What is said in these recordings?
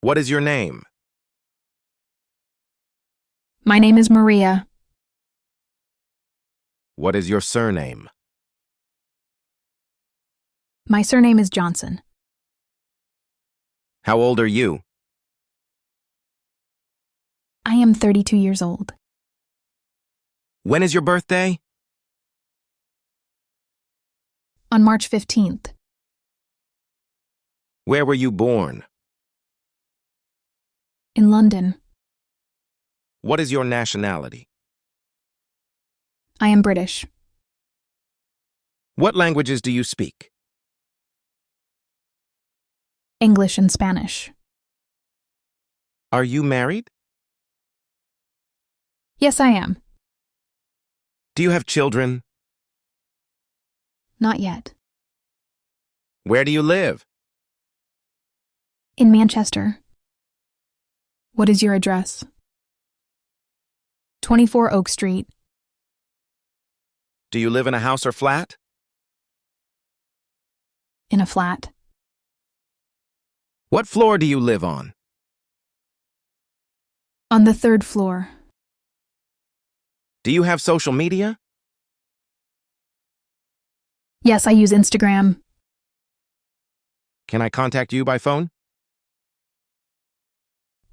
What is your name? My name is Maria. What is your surname? My surname is Johnson. How old are you? I am 32 years old. When is your birthday? On March 15th. Where were you born? In London. What is your nationality? I am British. What languages do you speak? English and Spanish. Are you married? Yes, I am. Do you have children? Not yet. Where do you live? In Manchester. What is your address? 24 Oak Street. Do you live in a house or flat? In a flat. What floor do you live on? On the 3rd floor. Do you have social media? Yes, I use Instagram. Can I contact you by phone?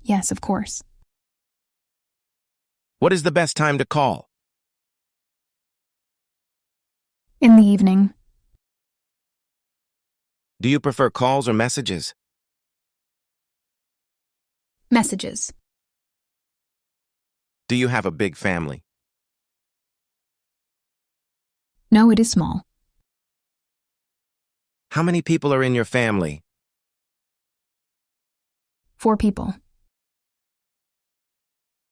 Yes, of course. What is the best time to call? In the evening. Do you prefer calls or messages? Messages. Do you have a big family? No, it is small. How many people are in your family? 4 people.